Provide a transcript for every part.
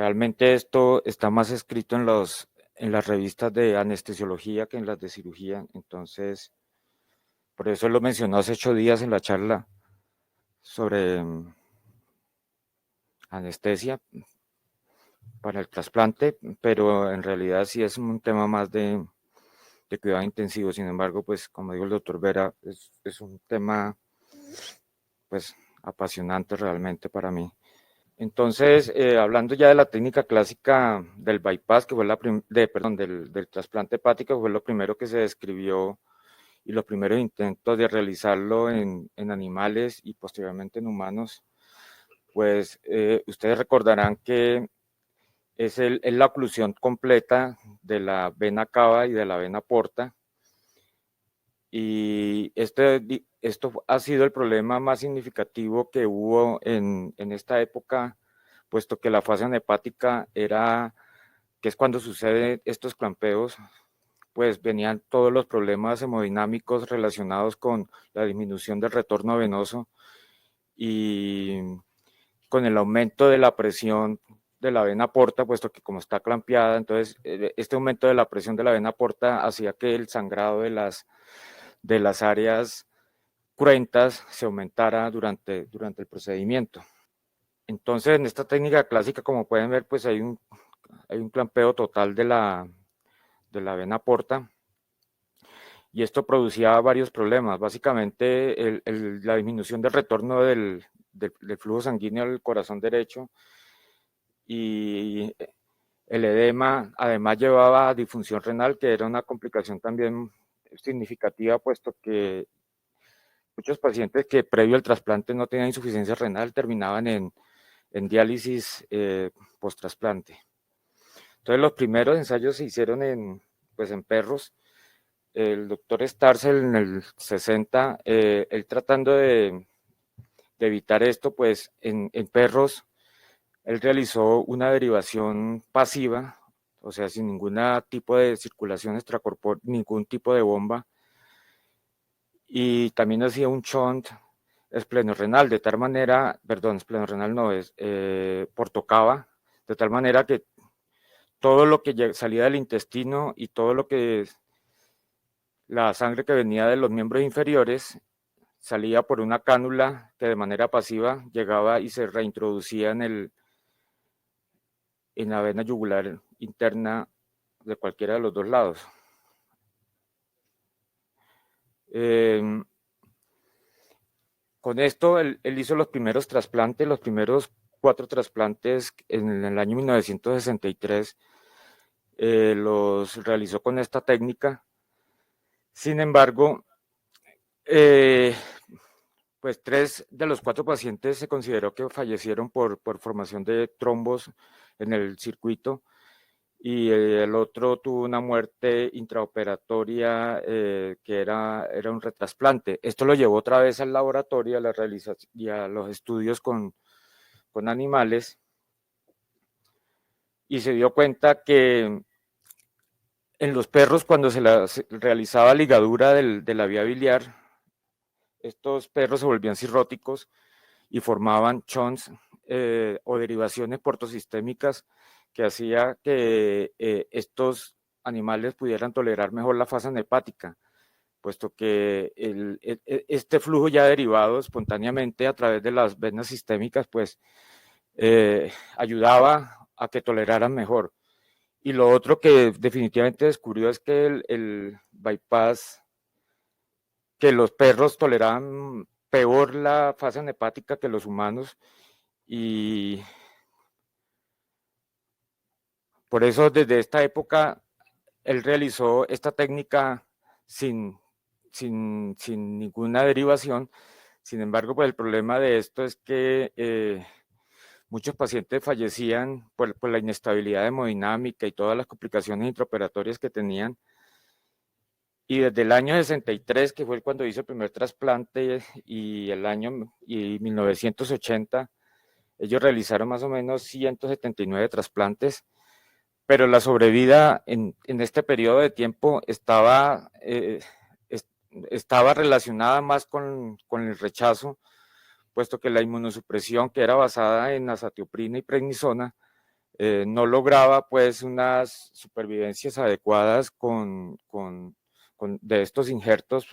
Realmente esto está más escrito en las revistas de anestesiología que en las de cirugía. Entonces, por eso lo mencionó hace 8 días en la charla sobre anestesia para el trasplante, pero en realidad sí es un tema más de cuidado intensivo. Sin embargo, pues como dijo el doctor Vera, es un tema pues apasionante realmente para mí. Entonces, hablando ya de la técnica clásica del bypass, que fue perdón, del trasplante hepático, fue lo primero que se describió y los primeros intentos de realizarlo en animales y posteriormente en humanos, pues ustedes recordarán que es la oclusión completa de la vena cava y de la vena porta, y esto ha sido el problema más significativo que hubo en esta época, puesto que la fase hepática que es cuando suceden estos clampeos, pues venían todos los problemas hemodinámicos relacionados con la disminución del retorno venoso y con el aumento de la presión de la vena porta, puesto que como está clampeada, entonces este aumento de la presión de la vena porta hacía que el sangrado de las áreas cruentas se aumentara durante el procedimiento. Entonces, en esta técnica clásica, como pueden ver, pues hay un clampeo total de la vena porta, y esto producía varios problemas. Básicamente, la disminución del retorno del flujo sanguíneo al corazón derecho, y el edema además llevaba a disfunción renal, que era una complicación también significativa, puesto que muchos pacientes que previo al trasplante no tenían insuficiencia renal terminaban en diálisis post-trasplante. Entonces los primeros ensayos se hicieron pues en perros. El doctor Starzl en el 60, él tratando de evitar esto, pues en perros, él realizó una derivación pasiva, o sea, sin ningún tipo de circulación extracorpórea, ningún tipo de bomba, y también hacía un shunt esplenorrenal, de tal manera, perdón, esplenorrenal no es, portocava, de tal manera que todo lo que salía del intestino y todo lo que la sangre que venía de los miembros inferiores salía por una cánula que de manera pasiva llegaba y se reintroducía en la vena yugular interna de cualquiera de los dos lados. Con esto, él hizo los primeros trasplantes, los primeros 4 trasplantes en el año 1963, los realizó con esta técnica. Sin embargo, pues 3 de los 4 pacientes se consideró que fallecieron por formación de trombos en el circuito, y el otro tuvo una muerte intraoperatoria que era un retrasplante. Esto lo llevó otra vez al laboratorio y a los estudios con animales, y se dio cuenta que en los perros, cuando se realizaba ligadura de la vía biliar, estos perros se volvían cirróticos y formaban chons o derivaciones portosistémicas que hacía que estos animales pudieran tolerar mejor la fase hepática, puesto que este flujo ya derivado espontáneamente a través de las venas sistémicas, pues ayudaba a que toleraran mejor. Y lo otro que definitivamente descubrió es que el bypass, que los perros toleraban peor la fase hepática que los humanos, y por eso desde esta época él realizó esta técnica sin, sin ninguna derivación. Sin embargo, pues el problema de esto es que muchos pacientes fallecían por la inestabilidad hemodinámica y todas las complicaciones intraoperatorias que tenían. Y desde el año 63, que fue cuando hizo el primer trasplante, y 1980, ellos realizaron más o menos 179 trasplantes, pero la sobrevida en este periodo de tiempo estaba relacionada más con el rechazo, puesto que la inmunosupresión, que era basada en azatioprina y prednisona, no lograba pues unas supervivencias adecuadas de estos injertos,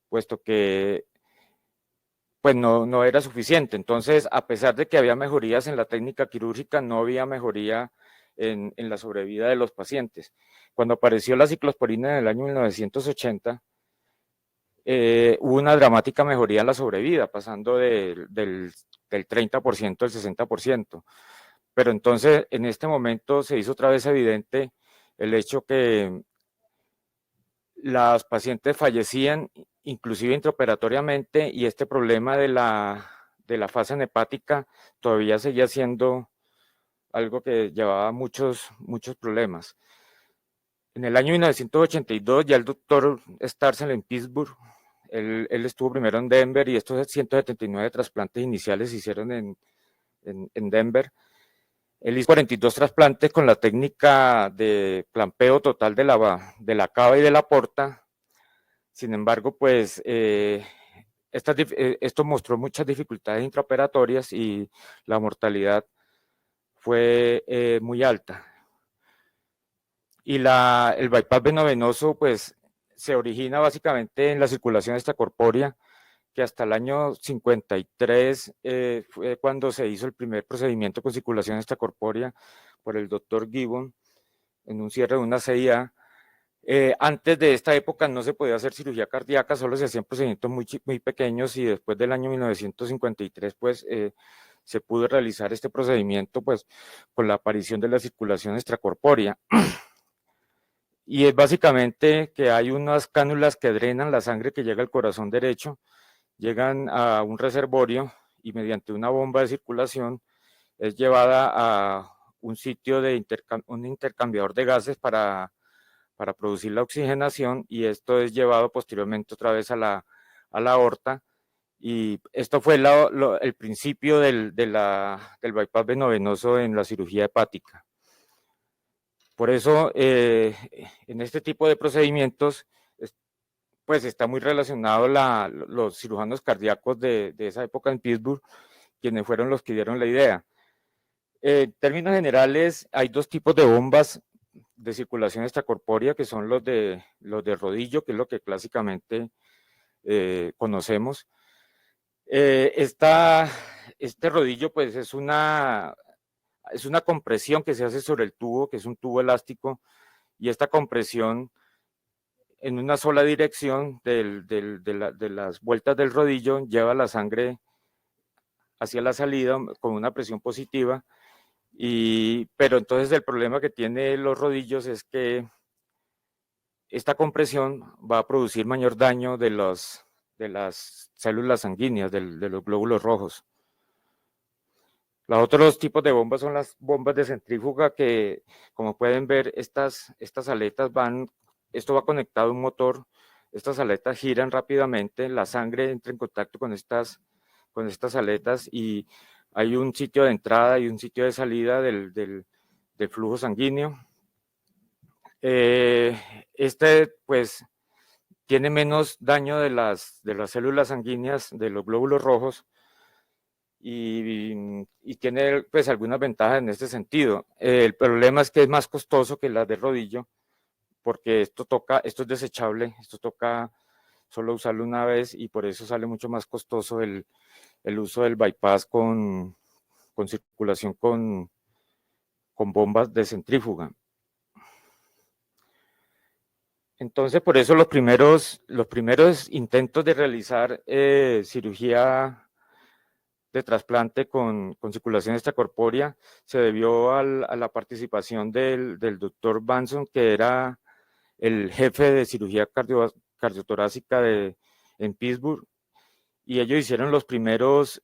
puesto que pues no era suficiente. Entonces, a pesar de que había mejorías en la técnica quirúrgica, no había mejoría en la sobrevida de los pacientes. Cuando apareció la ciclosporina en el año 1980, hubo una dramática mejoría en la sobrevida, pasando del 30% al 60%. Pero entonces, en este momento se hizo otra vez evidente el hecho que las pacientes fallecían inclusive intraoperatoriamente y este problema de la fase hepática todavía seguía siendo algo que llevaba muchos problemas. En el año 1982 ya el doctor Starzl en Pittsburgh, él estuvo primero en Denver y estos 179 trasplantes iniciales se hicieron en Denver. Él hizo 42 trasplantes con la técnica de clampeo total de la cava y de la porta. Sin embargo, pues esto mostró muchas dificultades intraoperatorias y la mortalidad fue muy alta. Y el bypass venovenoso, pues, se origina básicamente en la circulación extracorpórea, que hasta el año 53 fue cuando se hizo el primer procedimiento con circulación extracorpórea por el doctor Gibbon en un cierre de una CIA. Antes de esta época no se podía hacer cirugía cardíaca, solo se hacían procedimientos muy pequeños y después del año 1953 pues se pudo realizar este procedimiento pues con la aparición de la circulación extracorpórea. Y es básicamente que hay unas cánulas que drenan la sangre que llega al corazón derecho, llegan a un reservorio y mediante una bomba de circulación es llevada a un sitio de un intercambiador de gases para producir la oxigenación y esto es llevado posteriormente otra vez a la aorta y esto fue el principio del bypass venovenoso en la cirugía hepática. Por eso, en este tipo de procedimientos, pues está muy relacionado los cirujanos cardíacos de esa época en Pittsburgh, quienes fueron los que dieron la idea. En términos generales, hay dos tipos de bombas de circulación extracorpórea, que son los de rodillo, que es lo que clásicamente conocemos. Este rodillo, pues, es una compresión que se hace sobre el tubo, que es un tubo elástico, y esta compresión en una sola dirección de las vueltas del rodillo lleva la sangre hacia la salida con una presión positiva. Pero entonces el problema que tiene los rodillos es que esta compresión va a producir mayor daño de las células sanguíneas, de los glóbulos rojos. Los otros tipos de bombas son las bombas de centrífuga que, como pueden ver, estas aletas esto va conectado a un motor, estas aletas giran rápidamente, la sangre entra en contacto con estas aletas y hay un sitio de entrada y un sitio de salida del flujo sanguíneo. Pues, tiene menos daño de las células sanguíneas, de los glóbulos rojos, y tiene pues algunas ventajas en este sentido. El problema es que es más costoso que las de rodillo, porque esto es desechable, esto toca solo usarlo una vez y por eso sale mucho más costoso el uso del bypass con circulación con bombas de centrífuga. Entonces, por eso los primeros intentos de realizar cirugía de trasplante con circulación extracorpórea se debió a la participación del doctor Banson, que era el jefe de cirugía cardiotorácica en Pittsburgh, y ellos hicieron los primeros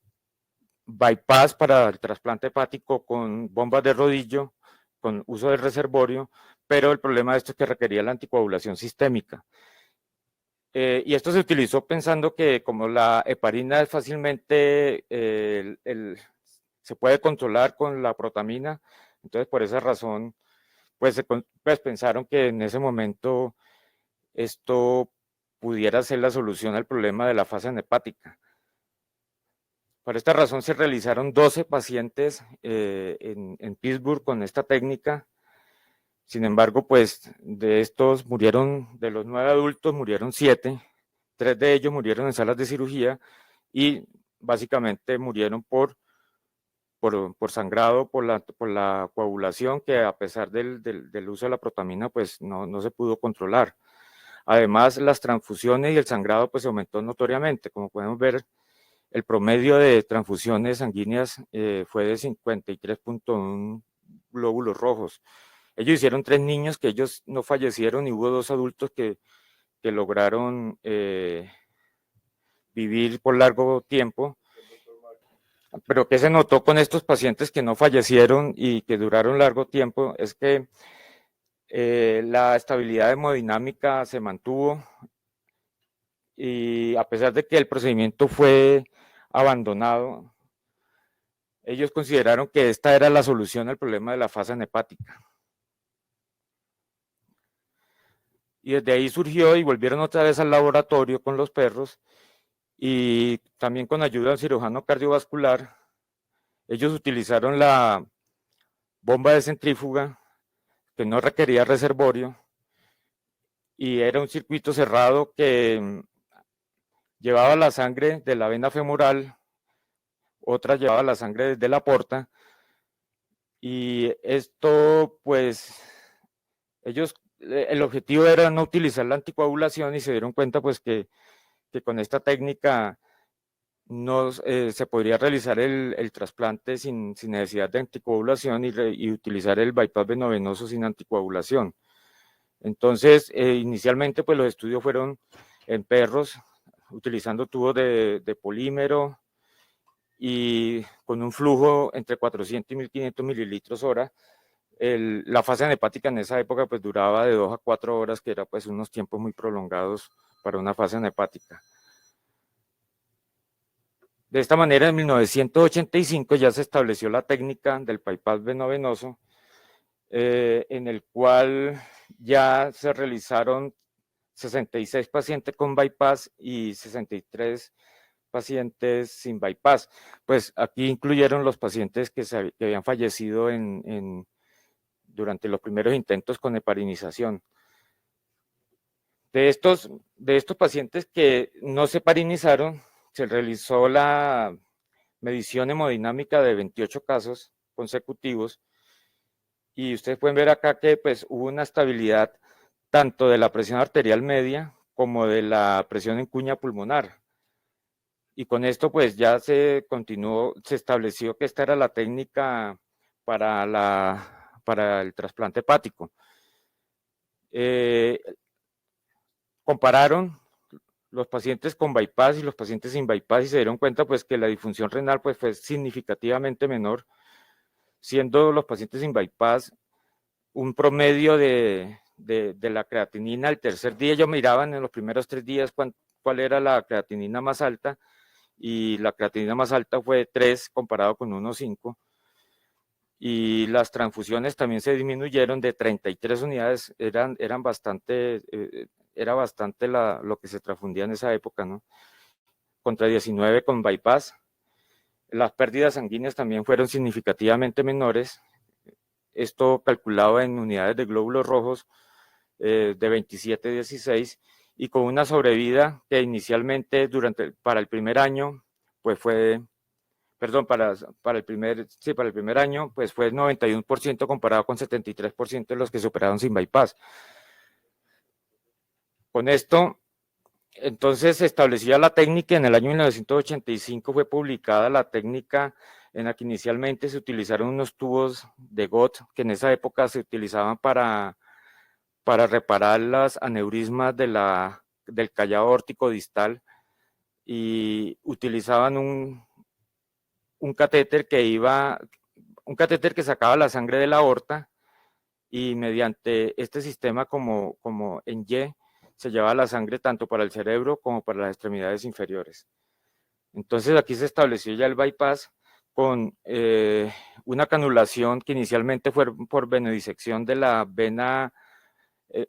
bypass para el trasplante hepático con bombas de rodillo, con uso del reservorio, pero el problema de esto es que requería la anticoagulación sistémica. Y esto se utilizó pensando que como la heparina es fácilmente, se puede controlar con la protamina, entonces por esa razón, pues pensaron que en ese momento esto pudiera ser la solución al problema de la fase hepática. Por esta razón se realizaron 12 pacientes en Pittsburgh con esta técnica. Sin embargo, pues de estos murieron, de los 9 adultos murieron 7, 3 de ellos murieron en salas de cirugía y básicamente murieron por sangrado, por la coagulación, que a pesar del uso de la protamina, pues no se pudo controlar. Además, las transfusiones y el sangrado pues aumentó notoriamente. Como podemos ver, el promedio de transfusiones sanguíneas fue de 53.1 glóbulos rojos. Ellos hicieron 3 niños que ellos no fallecieron y hubo 2 adultos que lograron vivir por largo tiempo. Pero que se notó con estos pacientes que no fallecieron y que duraron largo tiempo es que la estabilidad hemodinámica se mantuvo y a pesar de que el procedimiento fue abandonado, ellos consideraron que esta era la solución al problema de la fase hepática. Y desde ahí surgió y volvieron otra vez al laboratorio con los perros y también con ayuda del cirujano cardiovascular. Ellos utilizaron la bomba de centrífuga que no requería reservorio y era un circuito cerrado que llevaba la sangre de la vena femoral, otra llevaba la sangre desde la porta y esto pues ellos, el objetivo era no utilizar la anticoagulación y se dieron cuenta pues que con esta técnica no se podría realizar el trasplante sin necesidad de anticoagulación y utilizar el bypass venovenoso sin anticoagulación. Entonces, inicialmente pues los estudios fueron en perros, utilizando tubos de polímero y con un flujo entre 400 y 1500 mililitros hora. La fase hepática en esa época pues duraba de 2 a 4 horas, que era pues unos tiempos muy prolongados para una fase hepática. De esta manera, en 1985 ya se estableció la técnica del bypass venovenoso, en el cual ya se realizaron 66 pacientes con bypass y 63 pacientes sin bypass. Pues aquí incluyeron los pacientes que habían fallecido durante los primeros intentos con heparinización. De estos pacientes que no se heparinizaron, se realizó la medición hemodinámica de 28 casos consecutivos y ustedes pueden ver acá que pues hubo una estabilidad tanto de la presión arterial media como de la presión en cuña pulmonar. Y con esto pues ya se continuó, se estableció que esta era la técnica para el trasplante hepático. Compararon los pacientes con bypass y los pacientes sin bypass y se dieron cuenta pues que la disfunción renal pues fue significativamente menor, siendo los pacientes sin bypass un promedio de la creatinina al tercer día. Ellos miraban en los primeros 3 días cuál era la creatinina más alta y la creatinina más alta fue 3 comparado con 1,5 y las transfusiones también se disminuyeron de 33 unidades, eran bastante, era bastante lo que se transfundía en esa época, ¿no? Contra 19 con bypass. Las pérdidas sanguíneas también fueron significativamente menores, esto calculado en unidades de glóbulos rojos de 27 a 16 y con una sobrevida que inicialmente para el primer año pues fue, perdón, para el primer año pues fue 91% comparado con 73% de los que se operaron sin bypass. Con esto, entonces se establecía la técnica. En el año 1985 fue publicada la técnica en la que inicialmente se utilizaron unos tubos de GOT que en esa época se utilizaban para reparar las aneurismas del callado aórtico distal y utilizaban un catéter que sacaba la sangre de la aorta y mediante este sistema como en Y se llevaba la sangre tanto para el cerebro como para las extremidades inferiores. Entonces aquí se estableció ya el bypass con una canulación que inicialmente fue por venodisección de la vena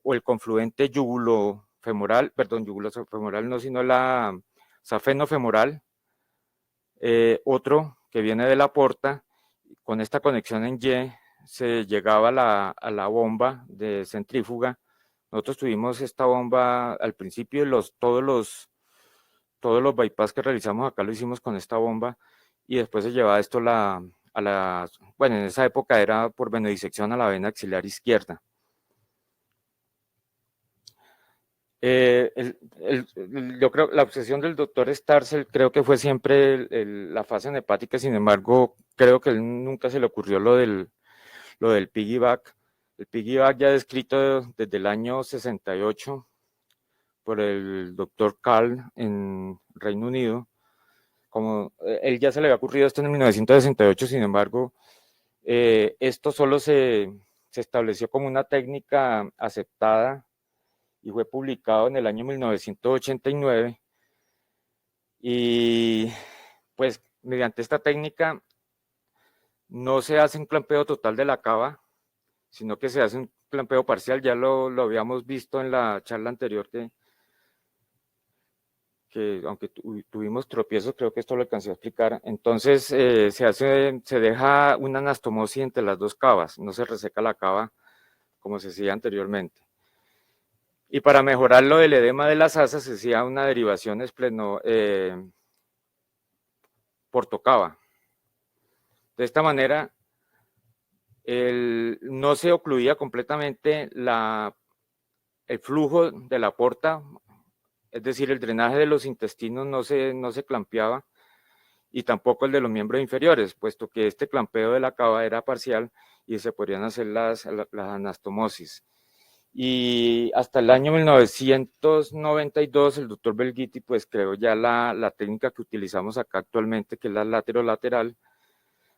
o el confluente yugulofemoral, perdón, yugulofemoral no, sino la safenofemoral, otro que viene de la porta. Con esta conexión en Y se llegaba a la bomba de centrífuga. Nosotros tuvimos esta bomba al principio, todos los bypass que realizamos acá lo hicimos con esta bomba, y después se llevaba esto bueno, en esa época era por venodisección a la vena axilar izquierda. Yo creo que la obsesión del doctor Starzl creo que fue siempre la fase hepática. Sin embargo, creo que él nunca se le ocurrió lo del piggyback. El piggyback ya descrito desde el año 68 por el doctor Karl en Reino Unido. Como él ya se le había ocurrido esto en 1968, sin embargo, esto solo se estableció como una técnica aceptada y fue publicado en el año 1989. Y pues mediante esta técnica no se hace un clampeo total de la cava, sino que se hace un clampeo parcial. Ya lo habíamos visto en la charla anterior que aunque tuvimos tropiezos, creo que esto lo alcancé a explicar. Entonces se deja una anastomosis entre las dos cavas, no se reseca la cava como se hacía anteriormente. Y para mejorarlo del edema de las asas se hacía una derivación portocava. De esta manera no se ocluía completamente el flujo de la porta, es decir, el drenaje de los intestinos no se clampeaba, y tampoco el de los miembros inferiores, puesto que este clampeo de la cava era parcial y se podrían hacer las anastomosis. Y hasta el año 1992 el doctor Belghitti pues creó ya la técnica que utilizamos acá actualmente, que es la lateral.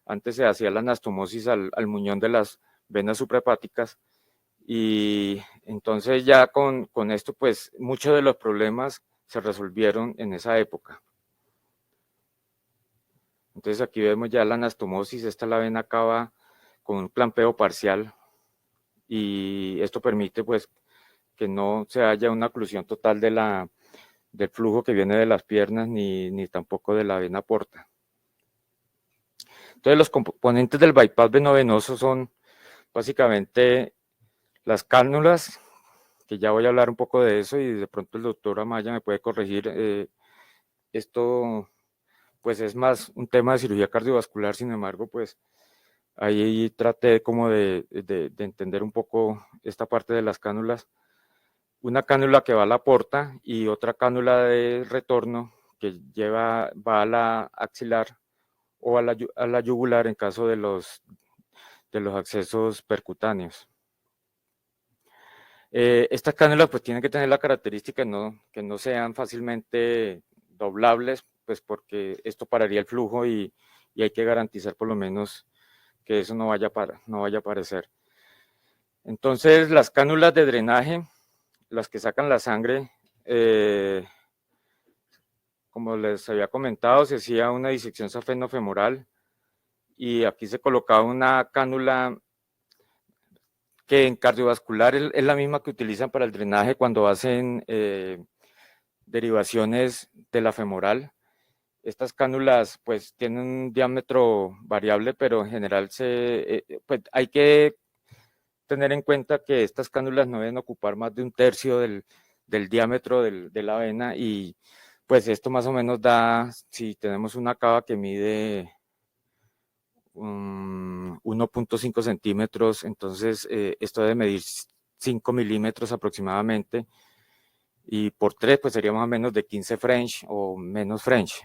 Antes se hacía la anastomosis al muñón de las venas suprahepáticas, y entonces ya con esto pues muchos de los problemas se resolvieron en esa época. Entonces aquí vemos ya la anastomosis. Esta es la vena cava con un clampeo parcial, y esto permite pues que no se haya una oclusión total del flujo que viene de las piernas, ni tampoco de la vena porta. Entonces los componentes del bypass venovenoso son básicamente las cánulas, que ya voy a hablar un poco de eso y de pronto el doctor Amaya me puede corregir. Esto pues es más un tema de cirugía cardiovascular, sin embargo pues ahí traté como de entender un poco esta parte de las cánulas. Una cánula que va a la porta y otra cánula de retorno que va a la axilar o a la yugular en caso de los accesos percutáneos. Estas cánulas pues tienen que tener la característica que no sean fácilmente doblables, pues porque esto pararía el flujo, y hay que garantizar por lo menos que eso no vaya a aparecer. Entonces las cánulas de drenaje, las que sacan la sangre, como les había comentado, se hacía una disección safenofemoral, y aquí se colocaba una cánula que en cardiovascular es la misma que utilizan para el drenaje cuando hacen derivaciones de la femoral. Estas cánulas pues tienen un diámetro variable, pero en general pues, hay que tener en cuenta que estas cánulas no deben ocupar más de un tercio del diámetro de la vena, y pues esto más o menos da, si tenemos una cava que mide 1.5 centímetros, entonces esto debe medir 5 milímetros aproximadamente, y por 3 pues sería más o menos de 15 French o menos French,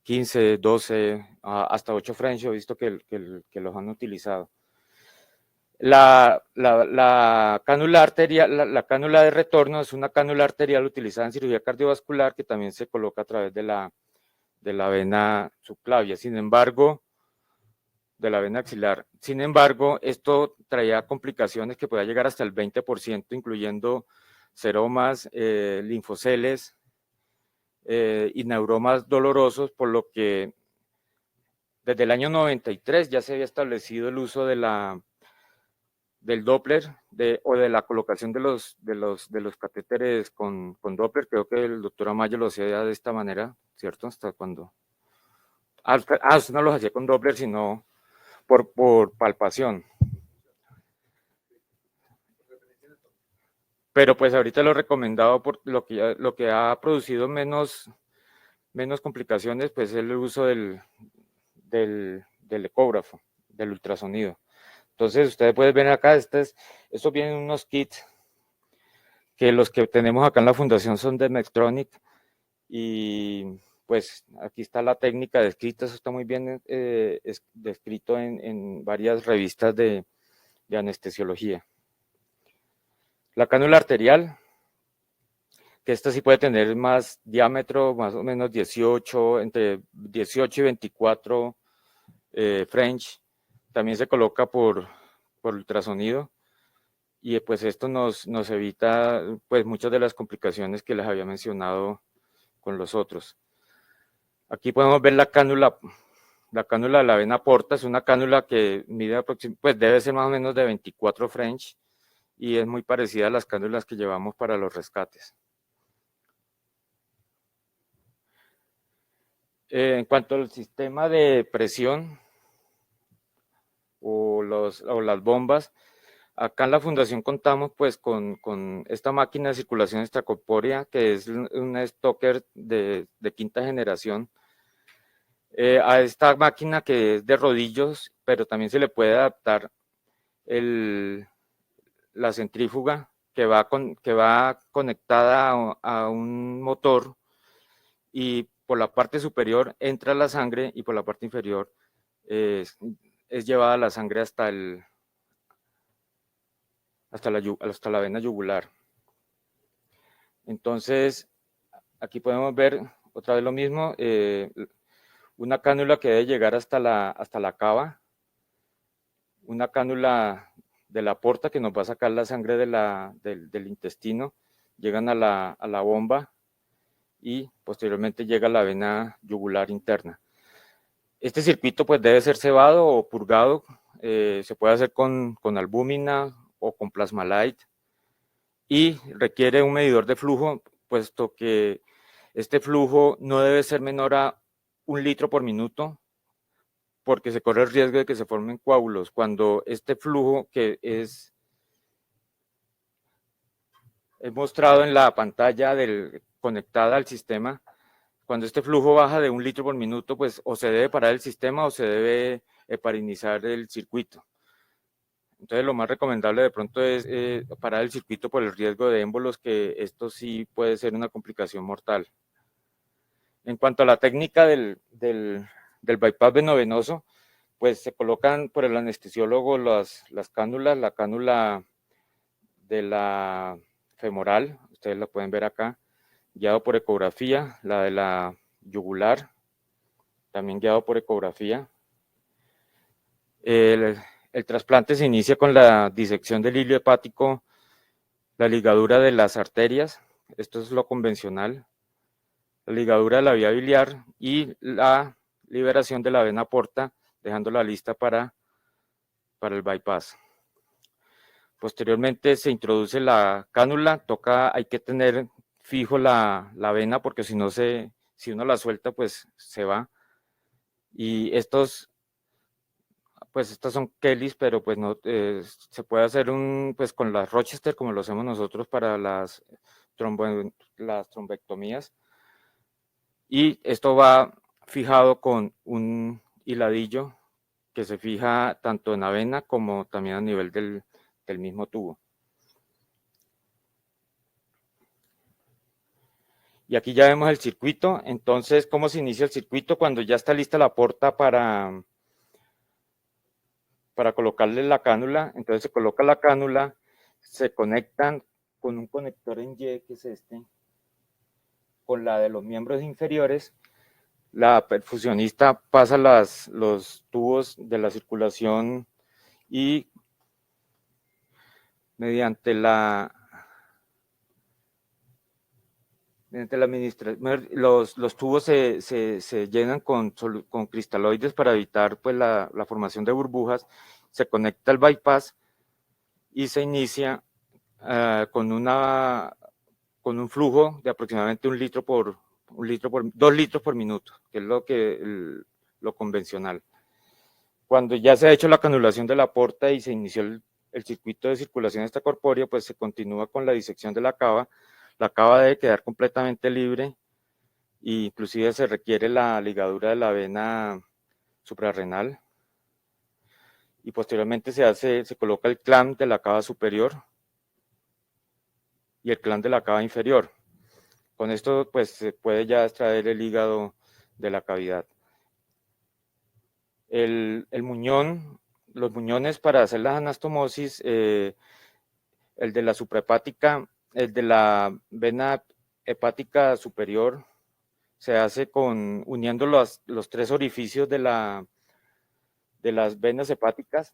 15, 12, hasta 8 French, he visto que los han utilizado. La cánula arterial, la cánula de retorno es una cánula arterial utilizada en cirugía cardiovascular que también se coloca a través de la vena subclavia. Sin embargo, de la vena axilar. Sin embargo, esto traía complicaciones que podía llegar hasta el 20%, incluyendo seromas, linfoceles y neuromas dolorosos, por lo que desde el año 93 ya se había establecido el uso del Doppler o de la colocación de los catéteres con Doppler. Creo que el doctor Amaya lo hacía de esta manera, ¿cierto? Hasta cuando Usted no los hacía con Doppler, sino por palpación. Pero pues ahorita lo recomendado por lo que ha producido menos complicaciones, pues es el uso del ecógrafo, del ultrasonido. Entonces, ustedes pueden ver acá, estos vienen unos kits que los que tenemos acá en la fundación son de Medtronic y pues aquí está la técnica descrita, eso está muy bien descrito en varias revistas de anestesiología. La cánula arterial, que esta sí puede tener más diámetro, más o menos 18, entre 18 y 24 French, también se coloca por ultrasonido y pues esto nos evita pues muchas de las complicaciones que les había mencionado con los otros. Aquí podemos ver la cánula de la vena porta, es una cánula que mide pues debe ser más o menos de 24 French y es muy parecida a las cánulas que llevamos para los rescates. En cuanto al sistema de presión o las bombas, acá en la fundación contamos pues con esta máquina de circulación extracorpórea que es una Stoker de quinta generación. A esta máquina que es de rodillos, pero también se le puede adaptar la centrífuga que va conectada a un motor y por la parte superior entra la sangre y por la parte inferior es llevada la sangre hasta la vena yugular. Entonces, aquí podemos ver otra vez lo mismo, una cánula que debe llegar hasta la cava, una cánula de la porta que nos va a sacar la sangre del intestino, llegan a la bomba y posteriormente llega a la vena yugular interna. Este circuito pues debe ser cebado o purgado, se puede hacer con albúmina o con Plasmalite y requiere un medidor de flujo, puesto que este flujo no debe ser menor a 1 litro por minuto, porque se corre el riesgo de que se formen coágulos. Cuando este flujo que es mostrado en la pantalla conectada al sistema, cuando este flujo baja de 1 litro por minuto, pues o se debe parar el sistema o se debe heparinizar el circuito. Entonces lo más recomendable de pronto es parar el circuito por el riesgo de émbolos, que esto sí puede ser una complicación mortal. En cuanto a la técnica del bypass venovenoso, pues se colocan por el anestesiólogo las cánulas, la cánula de la femoral, ustedes la pueden ver acá, guiado por ecografía, la de la yugular, también guiado por ecografía. El trasplante se inicia con la disección del hilo hepático, la ligadura de las arterias, esto es lo convencional, la ligadura de la vía biliar y la liberación de la vena porta, dejándola lista para el bypass. Posteriormente se introduce la cánula, hay que tener fijo la vena porque si uno la suelta pues se va. Y estas son Kellys, pero pues no se puede hacer pues con las Rochester como lo hacemos nosotros para las trombectomías. Y esto va fijado con un hiladillo que se fija tanto en la vena como también a nivel del mismo tubo. Y aquí ya vemos el circuito. Entonces, ¿cómo se inicia el circuito? Cuando ya está lista la porta para colocarle la cánula. Entonces se coloca la cánula, se conectan con un conector en Y, que es este, con la de los miembros inferiores. La perfusionista pasa los tubos de la circulación y mediante la administración, los tubos se llenan con cristaloides para evitar pues, la formación de burbujas, se conecta el bypass y se inicia con un flujo de aproximadamente 2 litros por minuto, que es lo convencional. Cuando ya se ha hecho la canulación de la porta y se inició el circuito de circulación extracorpórea, pues se continúa con la disección de la cava. La cava debe quedar completamente libre e inclusive se requiere la ligadura de la vena suprarrenal y posteriormente se coloca el clamp de la cava superior y el clamp de la cava inferior. Con esto pues se puede ya extraer el hígado de la cavidad. El muñón, los muñones para hacer la anastomosis, el de la suprahepática, el de la vena hepática superior, se hace uniendo los tres orificios de las venas hepáticas,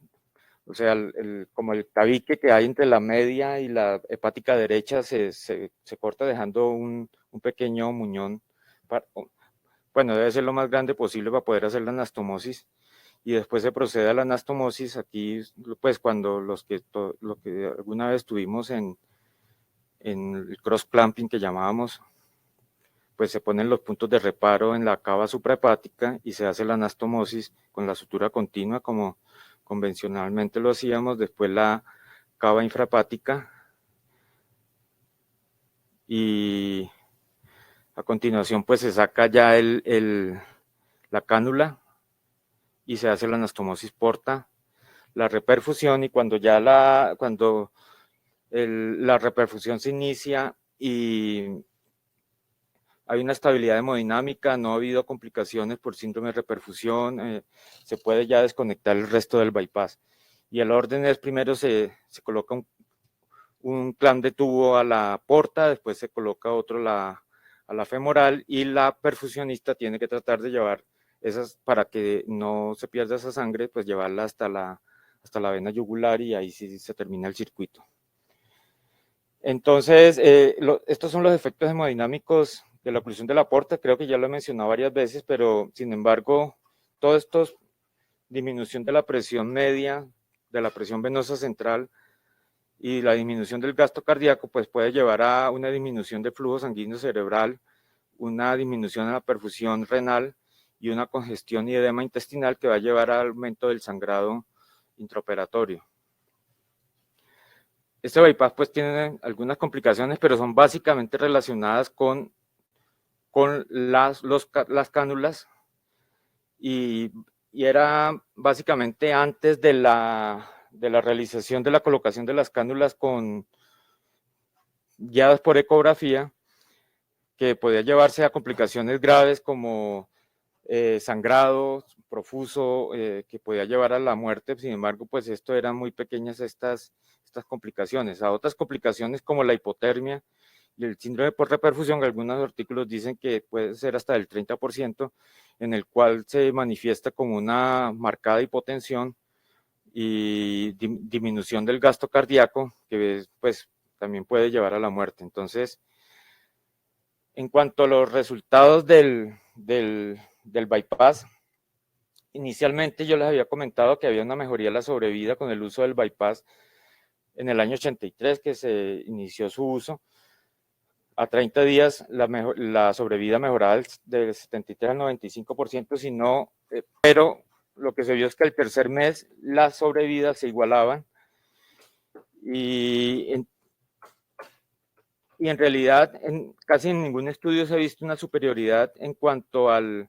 o sea, como el tabique que hay entre la media y la hepática derecha se corta dejando un pequeño muñón. Bueno, debe ser lo más grande posible para poder hacer la anastomosis. Y después se procede a la anastomosis. Aquí, pues, cuando lo que alguna vez tuvimos en el cross-clamping que llamábamos, pues se ponen los puntos de reparo en la cava suprahepática y se hace la anastomosis con la sutura continua, como convencionalmente lo hacíamos, después la cava infrahepática y a continuación pues se saca ya la cánula y se hace la anastomosis porta, la reperfusión, y cuando ya la reperfusión se inicia y hay una estabilidad hemodinámica, no ha habido complicaciones por síndrome de reperfusión, se puede ya desconectar el resto del bypass. Y el orden es: primero se coloca un clamp de tubo a la porta, después se coloca otro a la femoral, y la perfusionista tiene que tratar de llevar esas, para que no se pierda esa sangre, pues llevarla hasta la vena yugular, y ahí sí se termina el circuito. Entonces, estos son los efectos hemodinámicos de la oclusión de la porta. Creo que ya lo he mencionado varias veces, pero sin embargo, todo esto, disminución de la presión media, de la presión venosa central y la disminución del gasto cardíaco, pues puede llevar a una disminución del flujo sanguíneo cerebral, una disminución en la perfusión renal y una congestión y edema intestinal que va a llevar al aumento del sangrado intraoperatorio. Este bypass pues tiene algunas complicaciones, pero son básicamente relacionadas con las cánulas, y era básicamente antes de la realización de la colocación de las cánulas guiadas por ecografía, que podía llevarse a complicaciones graves como sangrado profuso, que podía llevar a la muerte. Sin embargo, pues esto eran muy pequeñas estas complicaciones. A otras complicaciones como la hipotermia y el síndrome por reperfusión, algunos artículos dicen que puede ser hasta del 30%, en el cual se manifiesta como una marcada hipotensión y disminución del gasto cardíaco, que pues también puede llevar a la muerte. Entonces, en cuanto a los resultados del bypass, inicialmente yo les había comentado que había una mejoría de la sobrevida con el uso del bypass en el año 83, que se inició su uso. A 30 días la sobrevida mejoraba del 73 al 95%, pero lo que se vio es que al tercer mes las sobrevidas se igualaban, y en realidad casi en ningún estudio se ha visto una superioridad en cuanto al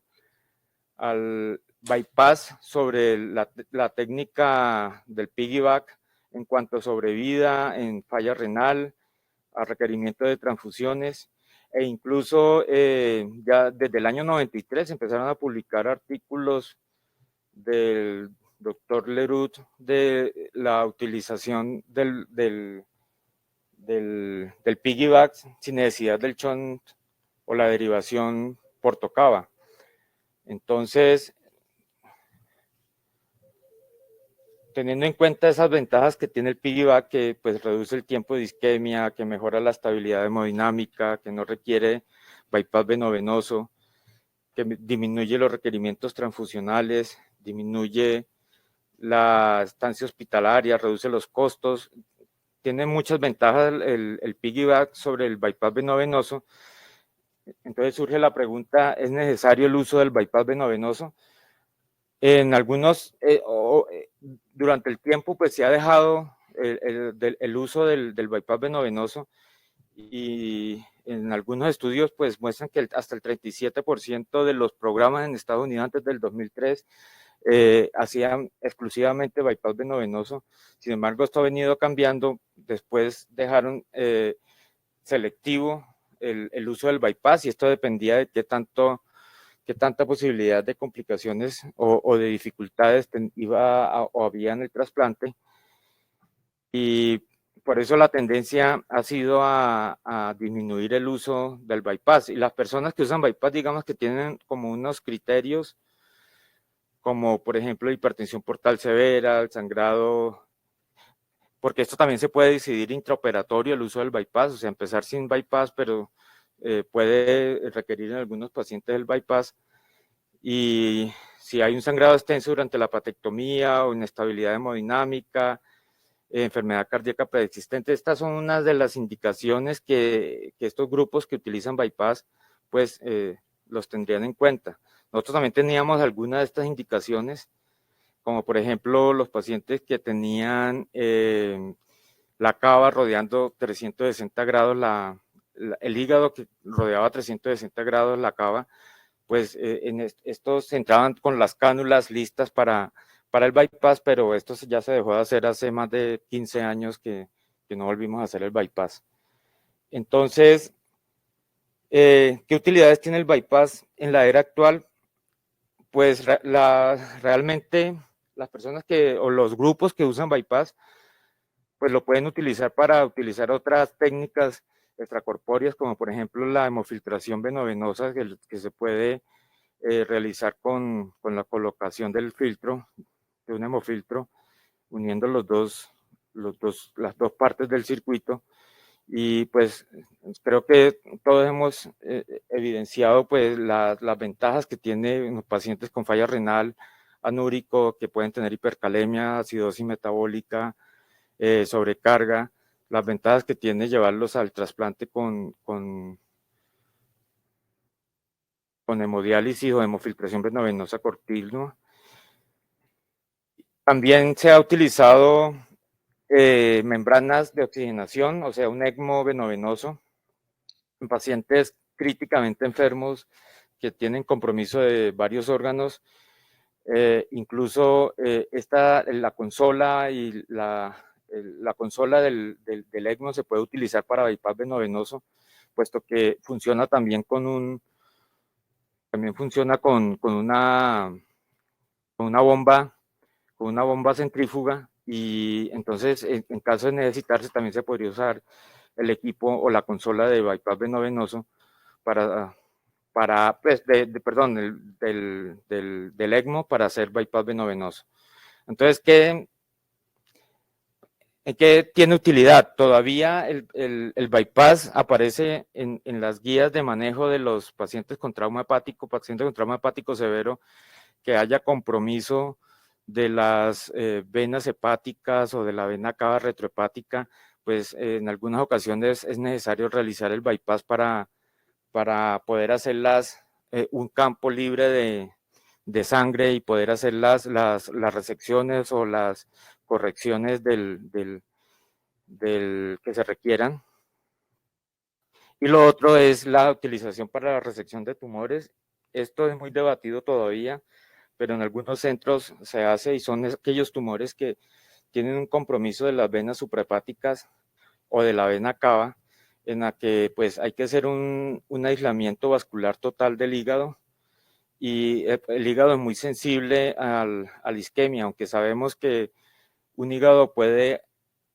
bypass sobre la técnica del piggyback, en cuanto a sobrevida, en falla renal, a requerimiento de transfusiones, e incluso ya desde el año 93 empezaron a publicar artículos del doctor Leroux de la utilización del piggyback sin necesidad del shunt o la derivación portocava. Entonces, teniendo en cuenta esas ventajas que tiene el piggyback, que pues reduce el tiempo de isquemia, que mejora la estabilidad hemodinámica, que no requiere bypass venovenoso, que disminuye los requerimientos transfusionales, disminuye la estancia hospitalaria, reduce los costos, tiene muchas ventajas el piggyback sobre el bypass venovenoso. Entonces surge la pregunta: ¿es necesario el uso del bypass venovenoso? En algunos, durante el tiempo, pues se ha dejado el uso del bypass venovenoso, y en algunos estudios pues muestran que hasta el 37% de los programas en Estados Unidos antes del 2003 hacían exclusivamente bypass venovenoso. Sin embargo, esto ha venido cambiando. Después dejaron selectivo el uso del bypass, y esto dependía de qué tanta posibilidad de complicaciones o de dificultades o había en el trasplante. Y por eso la tendencia ha sido a disminuir el uso del bypass. Y las personas que usan bypass, digamos que tienen como unos criterios, como por ejemplo hipertensión portal severa, el sangrado, porque esto también se puede decidir intraoperatorio el uso del bypass, o sea, empezar sin bypass, pero puede requerir en algunos pacientes el bypass. Y si hay un sangrado extenso durante la patectomía o inestabilidad hemodinámica, enfermedad cardíaca preexistente, estas son unas de las indicaciones que estos grupos que utilizan bypass, pues los tendrían en cuenta. Nosotros también teníamos algunas de estas indicaciones, como por ejemplo los pacientes que tenían la cava rodeando 360 grados, el hígado que rodeaba 360 grados la cava, pues estos entraban con las cánulas listas para el bypass, pero esto ya se dejó de hacer hace más de 15 años que no volvimos a hacer el bypass. Entonces, ¿qué utilidades tiene el bypass en la era actual? Pues realmente las personas o los grupos que usan bypass, pues lo pueden utilizar para utilizar otras técnicas extracorpóreas, como por ejemplo la hemofiltración venovenosa, que se puede realizar con la colocación del filtro, de un hemofiltro, uniendo las dos partes del circuito. Y pues creo que todos hemos evidenciado pues las ventajas que tiene los pacientes con falla renal, anúrico, que pueden tener hipercalemia, acidosis metabólica, sobrecarga, las ventajas que tiene llevarlos al trasplante con hemodiálisis o hemofiltración venovenosa continua. También se ha utilizado membranas de oxigenación, o sea, un ECMO venovenoso, en pacientes críticamente enfermos que tienen compromiso de varios órganos. Incluso la consola y la consola del ECMO se puede utilizar para bypass venovenoso, puesto que funciona también también funciona con una bomba centrífuga, y entonces en caso de necesitarse también se podría usar el equipo o la consola de bypass venovenoso pues, perdón, del ECMO para hacer bypass venovenoso. Entonces, ¿qué tiene utilidad? Todavía el bypass aparece en las guías de manejo de los pacientes con trauma hepático severo, que haya compromiso de las venas hepáticas o de la vena cava retrohepática, pues en algunas ocasiones es necesario realizar el bypass para poder hacerlas un campo libre de sangre y poder hacer las resecciones o las correcciones que se requieran. Y lo otro es la utilización para la resección de tumores. Esto es muy debatido todavía, pero en algunos centros se hace, y son aquellos tumores que tienen un compromiso de las venas suprahepáticas o de la vena cava, en la que pues hay que hacer un aislamiento vascular total del hígado, y el hígado es muy sensible a la isquemia, aunque sabemos que un hígado puede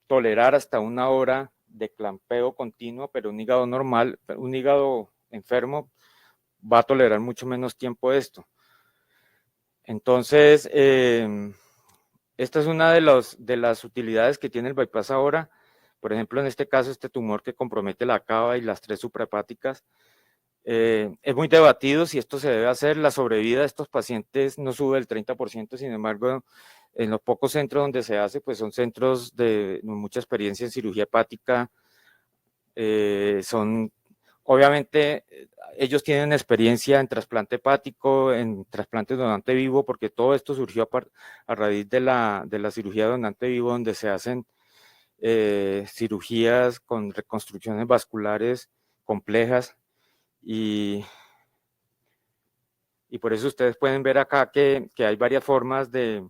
tolerar hasta 1 hora de clampeo continuo, pero un hígado normal, un hígado enfermo, va a tolerar mucho menos tiempo esto. Entonces, esta es una de las utilidades que tiene el bypass ahora. Por ejemplo, en este caso, este tumor que compromete la cava y las 3 suprahepáticas, es muy debatido si esto se debe hacer. La sobrevida de estos pacientes no sube del 30%, sin embargo, en los pocos centros donde se hace, pues son centros de mucha experiencia en cirugía hepática, son obviamente ellos tienen experiencia en trasplante hepático, en trasplante de donante vivo, porque todo esto surgió a raíz de la cirugía de donante vivo, donde se hacen cirugías con reconstrucciones vasculares complejas y por eso ustedes pueden ver acá que hay varias formas de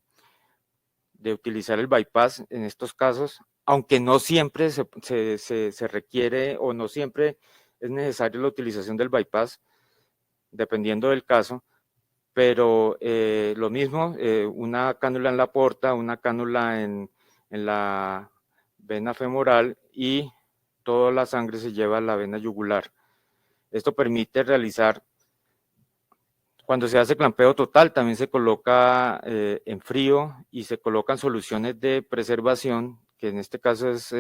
utilizar el bypass en estos casos, aunque no siempre se requiere o no siempre es necesaria la utilización del bypass, dependiendo del caso, pero lo mismo, una cánula en la porta, una cánula en la vena femoral y toda la sangre se lleva a la vena yugular. Esto permite realizar, cuando se hace clampeo total, también se coloca en frío y se colocan soluciones de preservación, que en este caso es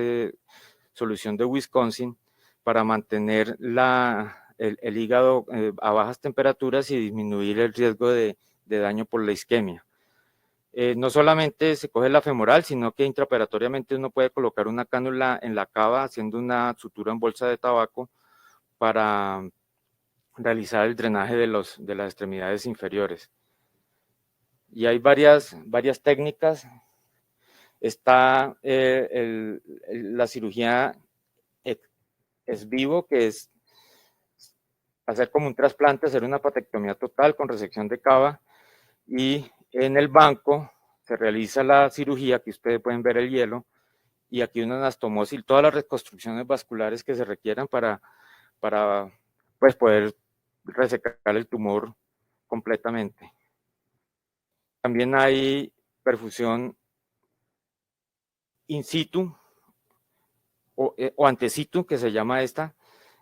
solución de Wisconsin, para mantener el hígado a bajas temperaturas y disminuir el riesgo de daño por la isquemia. No solamente se coge la femoral, sino que intraoperatoriamente uno puede colocar una cánula en la cava haciendo una sutura en bolsa de tabaco para realizar el drenaje de las extremidades inferiores. Y hay varias técnicas. Está la cirugía ex vivo, que es hacer como un trasplante, hacer una patectomía total con resección de cava, y en el banco se realiza la cirugía, que ustedes pueden ver el hielo, y aquí una anastomosis, todas las reconstrucciones vasculares que se requieran para pues, poder resecar el tumor completamente. También hay perfusión in situ o ante situ, que se llama esta,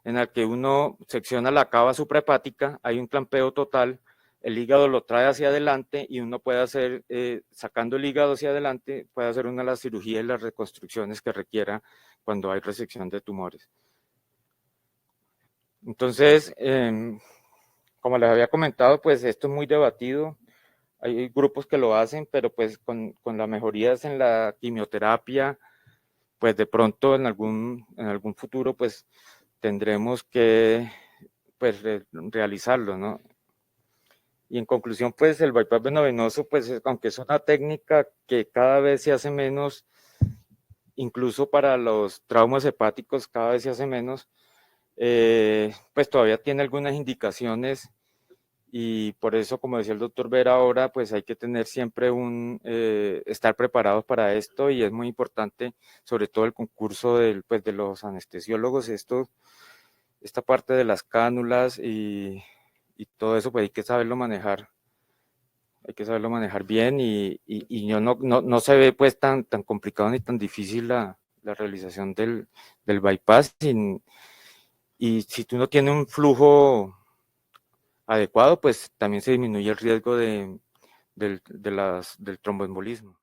en la que uno secciona la cava suprahepática, hay un clampeo total, el hígado lo trae hacia adelante y uno puede hacer, sacando el hígado hacia adelante, puede hacer una de las cirugías y las reconstrucciones que requiera cuando hay resección de tumores. Entonces, como les había comentado, pues esto es muy debatido. Hay grupos que lo hacen, pero pues con las mejorías en la quimioterapia, pues de pronto en algún futuro, pues tendremos que pues, realizarlo, ¿no? Y en conclusión, pues el bypass venovenoso, pues aunque es una técnica que cada vez se hace menos, incluso para los traumas hepáticos cada vez se hace menos, pues todavía tiene algunas indicaciones y por eso, como decía el doctor Vera ahora, pues hay que tener siempre estar preparados para esto y es muy importante, sobre todo el concurso pues, de los anestesiólogos, esta parte de las cánulas y todo eso, pues hay que saberlo manejar bien y no se ve pues tan complicado ni tan difícil la realización del bypass y si tú no tienes un flujo adecuado, pues también se disminuye el riesgo del tromboembolismo.